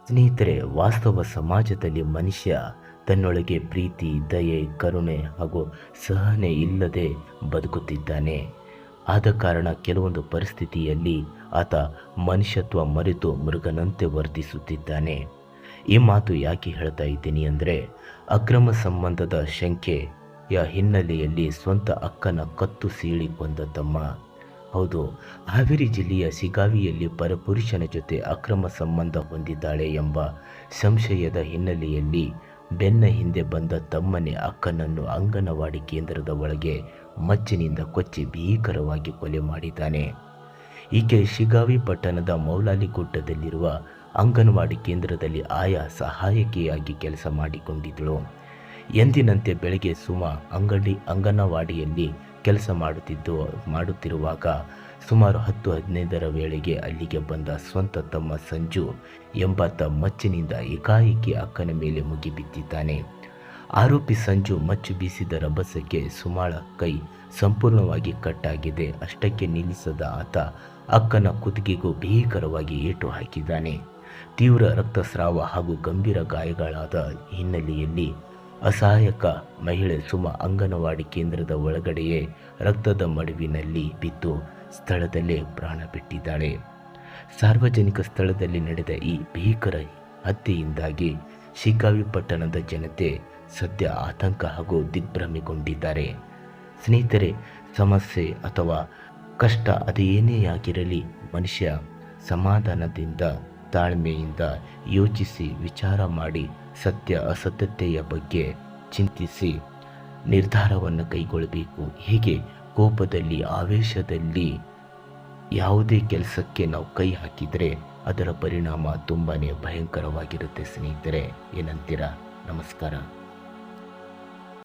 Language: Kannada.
ಸ್ನೇಹಿತರೆ, ವಾಸ್ತವ ಸಮಾಜದಲ್ಲಿ ಮನುಷ್ಯ ತನ್ನೊಳಗೆ ಪ್ರೀತಿ, ದಯೆ, ಕರುಣೆ ಹಾಗೂ ಸಹನೆ ಇಲ್ಲದೆ ಬದುಕುತ್ತಿದ್ದಾನೆ. ಆದ ಕಾರಣ ಕೆಲವೊಂದು ಪರಿಸ್ಥಿತಿಯಲ್ಲಿ ಆತ ಮನುಷ್ಯತ್ವ ಮರೆತು ಮೃಗನಂತೆ ವರ್ತಿಸುತ್ತಿದ್ದಾನೆ. ಈ ಮಾತು ಯಾಕೆ ಹೇಳ್ತಾ ಇದ್ದೀನಿ ಅಂದರೆ, ಅಕ್ರಮ ಸಂಬಂಧದ ಶಂಕೆಯ ಹಿನ್ನೆಲೆಯಲ್ಲಿ ಸ್ವಂತ ಅಕ್ಕನ ಕತ್ತು ಸೀಳಿ ಕೊಂದ ತಮ್ಮ. ಹೌದು, ಹಾವೇರಿ ಜಿಲ್ಲೆಯ ಶಿಗಾವಿಯಲ್ಲಿ ಪರಪುರುಷನ ಜೊತೆ ಅಕ್ರಮ ಸಂಬಂಧ ಹೊಂದಿದ್ದಾಳೆ ಎಂಬ ಸಂಶಯದ ಹಿನ್ನೆಲೆಯಲ್ಲಿ ಬೆನ್ನ ಹಿಂದೆ ಬಂದ ತಮ್ಮನೇ ಅಕ್ಕನನ್ನು ಅಂಗನವಾಡಿ ಕೇಂದ್ರದ ಒಳಗೆ ಮಚ್ಚಿನಿಂದ ಕೊಚ್ಚಿ ಭೀಕರವಾಗಿ ಕೊಲೆ ಮಾಡಿದ್ದಾನೆ. ಈಕೆ ಶಿಗಾವಿ ಪಟ್ಟಣದ ಮೌಲಾಲಿಗುಡ್ಡದಲ್ಲಿರುವ ಅಂಗನವಾಡಿ ಕೇಂದ್ರದಲ್ಲಿ ಆಯಾ ಸಹಾಯಕಿಯಾಗಿ ಕೆಲಸ ಮಾಡಿಕೊಂಡಿದ್ದಳು. ಎಂದಿನಂತೆ ಬೆಳಗ್ಗೆ ಸುಮಾ ಅಂಗನವಾಡಿಯಲ್ಲಿ ಕೆಲಸ ಮಾಡುತ್ತಿರುವಾಗ ಸುಮಾರು 10-15ರ ವೇಳೆಗೆ ಅಲ್ಲಿಗೆ ಬಂದ ಸ್ವಂತ ತಮ್ಮ ಸಂಜು ಎಂಬಾತ ಮಚ್ಚಿನಿಂದ ಏಕಾಏಕಿ ಅಕ್ಕನ ಮೇಲೆ ಮುಗಿಬಿದ್ದಿದ್ದಾನೆ. ಆರೋಪಿ ಸಂಜು ಮಚ್ಚು ಬೀಸಿದ ರಭಸಕ್ಕೆ ಸುಮಾಳ ಕೈ ಸಂಪೂರ್ಣವಾಗಿ ಕಟ್ಟಾಗಿದೆ. ಅಷ್ಟಕ್ಕೆ ನಿಲ್ಲಿಸದ ಆತ ಅಕ್ಕನ ಕುತ್ತಿಗೆಗೂ ಭೀಕರವಾಗಿ ಏಟು ಹಾಕಿದ್ದಾನೆ. ತೀವ್ರ ರಕ್ತಸ್ರಾವ ಹಾಗೂ ಗಂಭೀರ ಗಾಯಗಳಾದ ಹಿನ್ನೆಲೆಯಲ್ಲಿ ಅಸಹಾಯಕ ಮಹಿಳೆ ಸುಮಾ ಅಂಗನವಾಡಿ ಕೇಂದ್ರದ ಒಳಗಡೆಯೇ ರಕ್ತದ ಮಡುವಿನಲ್ಲಿ ಬಿದ್ದು ಸ್ಥಳದಲ್ಲೇ ಪ್ರಾಣ ಬಿಟ್ಟಿದ್ದಾಳೆ. ಸಾರ್ವಜನಿಕ ಸ್ಥಳದಲ್ಲಿ ನಡೆದ ಈ ಭೀಕರ ಹತ್ಯೆಯಿಂದಾಗಿ ಶಿಗ್ಗಾವಿ ಪಟ್ಟಣದ ಜನತೆ ಸದ್ಯ ಆತಂಕ ಹಾಗೂ ದಿಗ್ಭ್ರಮೆಗೊಂಡಿದ್ದಾರೆ. ಸ್ನೇಹಿತರೆ, ಸಮಸ್ಯೆ ಅಥವಾ ಕಷ್ಟ ಅದೇನೇ ಆಗಿರಲಿ, ಮನುಷ್ಯ ಸಮಾಧಾನದಿಂದ ತಾಳ್ಮೆಯಿಂದ ಯೋಚಿಸಿ ವಿಚಾರ ಮಾಡಿ ಸತ್ಯ ಅಸತ್ಯತೆಯ ಬಗ್ಗೆ ಚಿಂತಿಸಿ ನಿರ್ಧಾರವನ್ನು ಕೈಗೊಳ್ಳಬೇಕು. ಹೀಗೆ ಕೋಪದಲ್ಲಿ, ಆವೇಶದಲ್ಲಿ ಯಾವುದೇ ಕೆಲಸಕ್ಕೆ ನಾವು ಕೈ ಹಾಕಿದರೆ ಅದರ ಪರಿಣಾಮ ತುಂಬಾ ಭಯಂಕರವಾಗಿರುತ್ತೆ. ಸ್ನೇಹಿತರೆ, ಏನಂತೀರಾ? ನಮಸ್ಕಾರ.